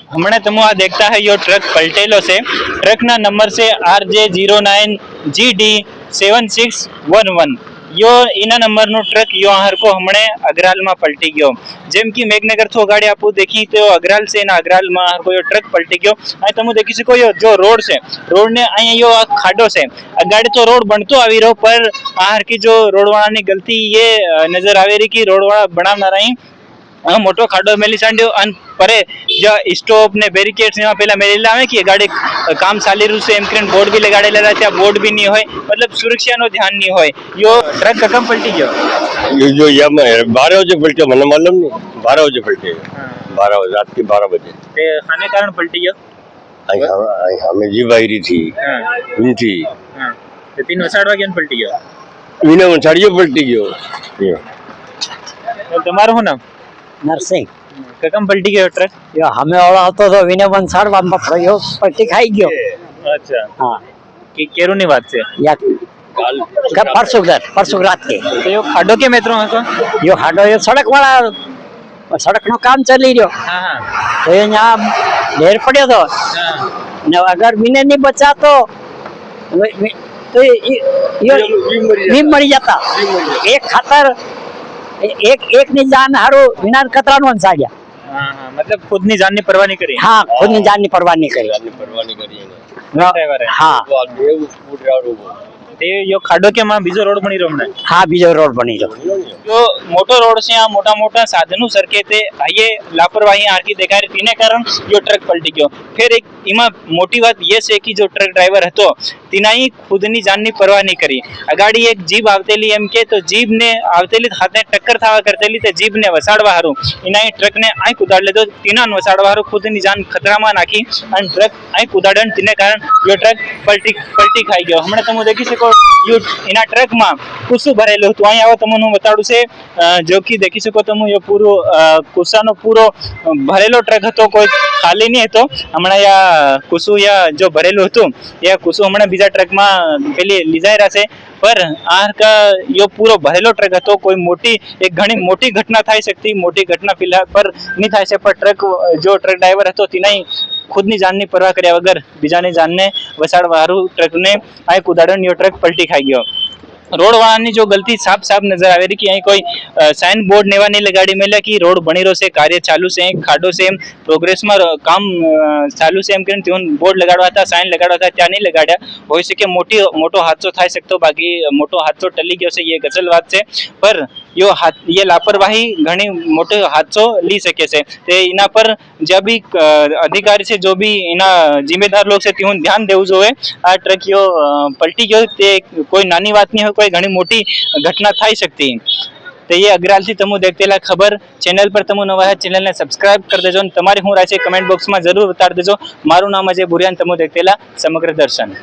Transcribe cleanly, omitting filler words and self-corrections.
हमने तमु आ देखता है यो ट्रक पलटेलो से ट्रक ना नंबर से RJ09GD7611 यो इना नंबर नो ट्रक यो आहर को हमने अग्राल में पलटी गयो। जेम की मेघनगर थो गाड़ी आपू देखी तो अग्राल से ना अग्राल में आहर को यो ट्रक पलटी गयो। आ तमु देखी सको यो जो रोड से रोड ने अहीं यो खाडो से गाड़ी तो रोड बनतो आवी रहो पर आहर की जो रोड वाला नी गलती ये नजर आवे रही कि रोड वाला बनावना रही मोटो खाडो मेली सांड्यो अन परे जो स्टॉप ने बेरिकेड्स ने पेला मेली लावे कि गाड़ी काम चाली रु से एमक्रेन बोर्ड भी लगाड़े लेला त्या बोर्ड भी नहीं होय मतलब सुरक्षा नो ध्यान नहीं होय यो ट्रक ककम पलटी गयो जो ये 12 बजे पलटे मने मालूम नहीं 12 बजे पलटे 12 बजे रात के 12 बजे ते खाने कारण पलटी गयो हमें जी बाहरी थी उनकी ते 3 वसाड़वा गन पलटी गयो इने वसाड़ियो पलटी गयो तो તમારું શું નામ नरसिंह કકમ પલટી ગયો ટ્રક यो हमें ओला હતો તો વિને વંસાડવા માં ફર્યો પટ્ટી ખાઈ ગયો અચ્છા હા કે કેરુની વાત છે या परसों रात के તો યો ખાડો કે મેત્રો હતો यो हाडो यो सड़क वाला सड़क नो काम चली रह्यो હા હા तो यहाँ ढेर पड़्यो तो હા ने अगर विने नहीं बचा तो यो भी मरी जाता एक खातर एक ની જાન હારું વિના કતરાનો વંસાડ્યા હા હા मतलब खुद ની जान ની परवाह नहीं करी हाँ खुद ની जान ની परवाह नहीं करी परवाह नहीं करी ड्राइवर है हाँ वो देव फूट रहा તે યો ખાડો કે માં બીજો રોડ બની રહ્યો હમણાં हाँ बीजो रोड बनी रहो जो मोटो रोड से यहाँ मोटा मोटा साधनों सरके थे ये लापरवाही आरकी देखा रही तीने कारण यो ट्रक पलटी गयो। फिर एक इमा मोटी बात ये से कि जो ट्रक ड्राइवर હતો तिनाई खुदनी जाननी परवाह नहीं करी अगाड़ी एक जीप आवतेली एम के तो जीप ने आवतेली हाथे टक्कर थावा करतेली ते जीप ने वसाड़वा हारू इनाई ट्रक ने आई कुदाड़ लेतो तीनान वसाड़वा हारू खुदनी जान खतरा में नाखी अन ट्रक आई कुदाड़न तिने कारण यो ट्रक पलटी खाई गयो। हमने तमु देखी सको यो इना ट्रक में कुसु भरेलो हतुं अहीं आવો तमने હું બતાડું છે जो कि देखी सको तमु यो पूरो कुसानो पूरो भरेलो ट्रक હતો કોઈ ખાલી नहीं હતો હમણાં या कुसु या जो भरेलो હતું या कुसु હમણાં બીજા ट्रक में પેલી લીજાઈ રહેશે पर आर का यो पूरो भरेलो ट्रक હતો कोई मोटी एक घणी मोटी घटना थाई सकती मोटी घटना फिलहाल पर नहीं थाई से पर ट्रक जो ट्रक ड्राइवर હતો तिनाई खुद ની જાનની પરવા કર્યા વગર બીજાની જાનને વસાડવા હારું ટ્રકને આ કુદાડન यो ट्रक पलटी खाई गयो। रोड वाळानी जो गलती साफ साफ नजर आवे रही कि अहीं कोई साइन बोर्ड नेवा नहीं लगाड़ी मेला कि रोड बनी रो से कार्य चालू से खाडो से प्रोग्रेस में काम चालू से करीने त्यों बोर्ड लगाड़वा था साइन लगाड़वा था त्या नहीं लगाड्या होई सके मोटो हादसो थाई सकतो बाकी मोटो हादसो टली गयो से ये गजल बात है पर ये लापरवाही घणी मोटो हादसो ली सके से ते इना पर जब भी अधिकारी से जो भी इना जिम्मेदार लोग से त्यों ध्यान देवुं जोईए। आ ट्रक यो पलटी गयो ते कोई नानी बात नहीं हो कोई घणी मोटी घटना थाई सकती तो ये अग्राल थी तमु देखतेला खबर चैनल पर तमु नवा है चैनल ने सब्सक्राइब कर देजो तमारी हूँ राय कमेंट बॉक्स में जरूर बता देजो। मारू नाम अजय बुरियान तमु देखतेला समग्र दर्शन।